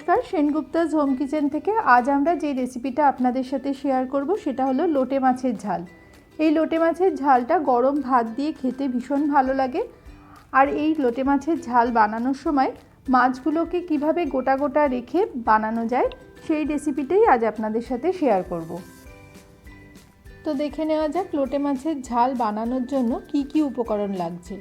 নমস্কার, সেনগুপ্তাস home kitchen থেকে আজ আমরা যে রেসিপিটা আপনাদের সাথে শেয়ার করব সেটা হলো লোটে মাছের ঝাল। এই লোটে মাছের ঝালটা গরম ভাত দিয়ে খেতে ভীষণ ভালো লাগে। আর এই লোটে মাছের ঝাল বানানোর সময় মাছগুলোকে কিভাবে গোটা গোটা রেখে বানানো যায় সেই রেসিপিটাই আজ আপনাদের সাথে শেয়ার করব। তো দেখে নেওয়া যাক লোটে মাছের ঝাল বানানোর জন্য কি কি উপকরণ লাগছে।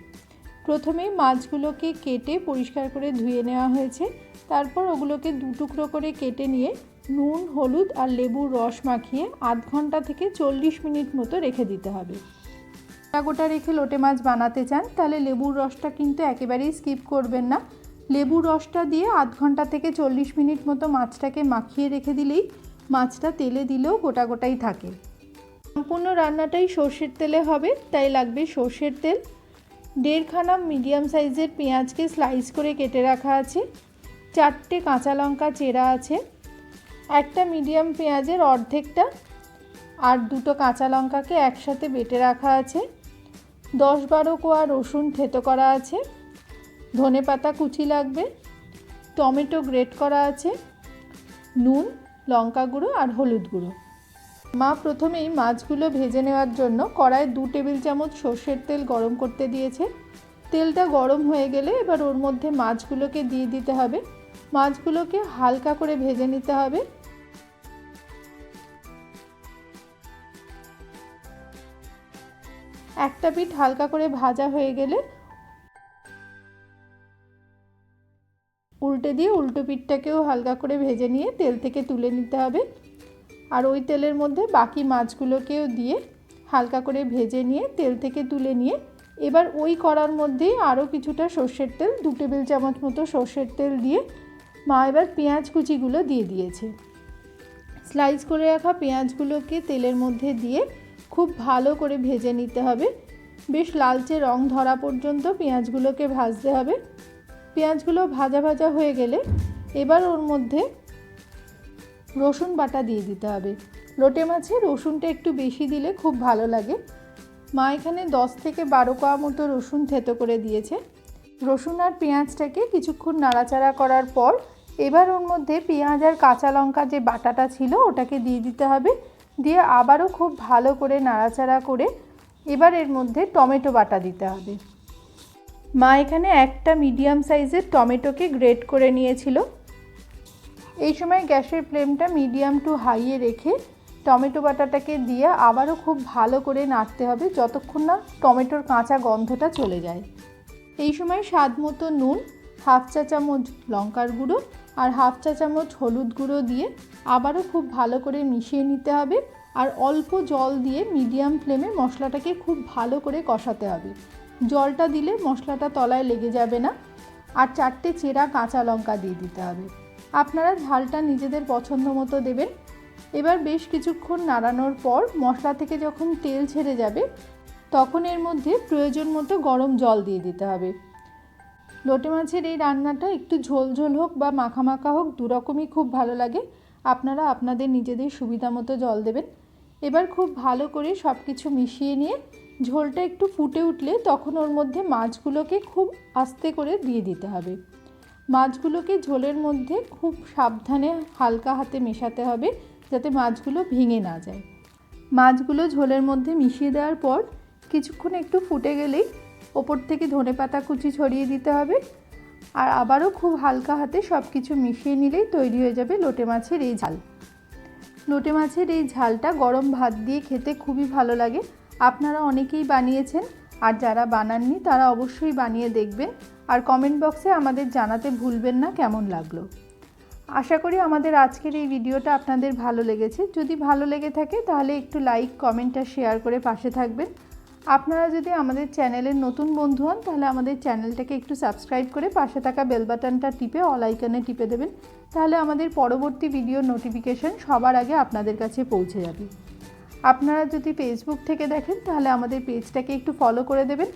প্রথমে মাছগুলোকে কেটে পরিষ্কার করে ধুয়ে নেওয়া হয়েছে। তারপর ওগুলোকে দু টুকরো করে কেটে নিয়ে নুন, হলুদ আর লেবুর রস মাখিয়ে আধ ঘন্টা থেকে 40 মিনিট মতো রেখে দিতে হবে। গোটা গোটা রেখে লোটে মাছ বানাতে চান তাহলে লেবুর রসটা কিন্তু একেবারেই স্কিপ করবেন না। লেবুর রসটা দিয়ে আধ ঘন্টা থেকে 40 মিনিট মতো মাছটাকে মাখিয়ে রেখে দিলেই মাছটা তেলে দিলেও গোটা গোটাই থাকে। সম্পূর্ণ রান্নাটাই সর্ষের তেলে হবে, তাই লাগবে সর্ষের তেল। 1.5 খানা মিডিয়াম সাইজের পেঁয়াজকে স্লাইস করে কেটে রাখা আছে। 4টে কাঁচা লঙ্কা চেরা আছে। একটা মিডিয়াম পেঁয়াজের অর্ধেকটা আর 2টো কাঁচা লঙ্কাকে একসাথে বেটে রাখা আছে। 10-12 কোয়া রসুন থেতো করা আছে। ধনেপাতা কুচি লাগবে। টমেটো গ্রেট করা আছে। নুন, লঙ্কা গুঁড়ো আর হলুদ গুঁড়ো। মা প্রথমেই মাছগুলো ভেজে নেওয়ার জন্য কড়াইয়ে 2 টেবিল চামচ সর্ষের তেল গরম করতে দিয়েছে। তেলটা গরম হয়ে গেলে এবার ওর মধ্যে মাছগুলোকে দিয়ে দিতে হবে। মাছগুলোকে হালকা করে ভেজে নিতে হবে। একটা পিঠ হালকা করে ভাজা হয়ে গেলে উল্টে দিয়ে উল্টো পিঠটাকেও হালকা করে ভেজে নিয়ে তেল থেকে তুলে নিতে হবে। আর ওই তেলের মধ্যে বাকি মাছগুলোকেও দিয়ে হালকা করে ভেজে নিয়ে তেল থেকে তুলে নিয়ে এবার ওই কড়ার মধ্যেই আরও কিছুটা সর্ষের তেল, 2 টেবিল চামচ মতো সর্ষের তেল দিয়ে মা এবার পেঁয়াজ কুচিগুলো দিয়ে দিয়েছে। স্লাইস করে রাখা পেঁয়াজগুলোকে তেলের মধ্যে দিয়ে খুব ভালো করে ভেজে নিতে হবে। বেশ লালচে রং ধরা পর্যন্ত পেঁয়াজগুলোকে ভাজতে হবে। পেঁয়াজগুলো ভাজা ভাজা হয়ে গেলে এবার ওর মধ্যে রসুন বাটা দিয়ে দিতে হবে। লোটে মাছে রসুনটা একটু বেশি দিলে খুব ভালো লাগে। মা এখানে 10 থেকে 12 কোয়া মতো রসুন থেতো করে দিয়েছে। রসুন আর পেঁয়াজটাকে কিছুক্ষণ নাড়াচাড়া করার পর এবার ওর মধ্যে পেঁয়াজ আর কাঁচা লঙ্কা যে বাটাটা ছিল ওটাকে দিয়ে দিতে হবে। দিয়ে আবারও খুব ভালো করে নাড়াচাড়া করে এবার এর মধ্যে টমেটো বাটা দিতে হবে। মা এখানে একটা মিডিয়াম সাইজের টমেটোকে গ্রেট করে নিয়েছিল। এই সময় গ্যাসের ফ্লেমটা মিডিয়াম টু হাইয়ে রেখে টমেটো বাটাটাকে দিয়ে আবারও খুব ভালো করে নাড়তে হবে যতক্ষণ না টমেটোর কাঁচা গন্ধটা চলে যায়। এই সময় স্বাদ মতো নুন, 1/2 চা চামচ লঙ্কার গুঁড়ো আর 1/2 চা চামচ হলুদ গুঁড়ো দিয়ে আবারও খুব ভালো করে মিশিয়ে নিতে হবে। আর অল্প জল দিয়ে মিডিয়াম ফ্লেমে মশলাটাকে খুব ভালো করে কষাতে হবে। জলটা দিলে মশলাটা তলায় লেগে যাবে না। আর 4টে চেরা কাঁচা লঙ্কা দিয়ে দিতে হবে। আপনারা ঝালটা নিজেদের পছন্দ মতো দেবেন। এবার বেশ কিছুক্ষণ নাড়ানোর পর মশলা থেকে যখন তেল ছেড়ে যাবে তখন এর মধ্যে প্রয়োজন মতো গরম জল দিয়ে দিতে হবে। লোটে মাছের এই রান্নাটা একটু ঝোল ঝোল হোক বা মাখা মাখা হোক, দুরকমই খুব ভালো লাগে। আপনারা আপনাদের নিজেদের সুবিধা মতো জল দেবেন। এবার খুব ভালো করে সব কিছু মিশিয়ে নিয়ে ঝোলটা একটু ফুটে উঠলে তখন ওর মধ্যে মাছগুলোকে খুব আস্তে করে দিয়ে দিতে হবে। মাছগুলোকে ঝোলের মধ্যে খুব সাবধানে হালকা হাতে মেশাতে হবে যাতে মাছগুলো ভেঙে না যায়। মাছগুলো ঝোলের মধ্যে মিশিয়ে দেওয়ার পর কিছুক্ষণ একটু ফুটে গেলেই ওপর থেকে ধনেপাতা কুচি ছড়িয়ে দিতে হবে। আর আবারও খুব হালকা হাতে সব কিছু মিশিয়ে নিলেই তৈরি হয়ে যাবে লোটে মাছের এই ঝাল। লোটে মাছের এই ঝালটা গরম ভাত দিয়ে খেতে খুবই ভালো লাগে। আপনারা অনেকেই বানিয়েছেন, আর যারা বানাননি তারা অবশ্যই বানিয়ে দেখবেন। আর কমেন্ট বক্সে আমাদের জানাতে ভুলবেন না কেমন লাগলো। আশা করি আমাদের আজকের এই ভিডিওটা আপনাদের ভালো লেগেছে। যদি ভালো লেগে থাকে তাহলে একটু লাইক, কমেন্ট আর শেয়ার করে পাশে থাকবেন। আপনারা যদি আমাদের চ্যানেলের নতুন বন্ধু হন তাহলে আমাদের চ্যানেলটাকে একটু সাবস্ক্রাইব করে পাশে থাকা বেল বাটনটা টিপে অল আইকনে টিপে দেবেন। তাহলে আমাদের পরবর্তী ভিডিওর নোটিফিকেশন সবার আগে আপনাদের কাছে পৌঁছে যাবে। আপনারা যদি ফেসবুক থেকে দেখেন তাহলে আমাদের পেজটাকে একটু ফলো করে দেবেন।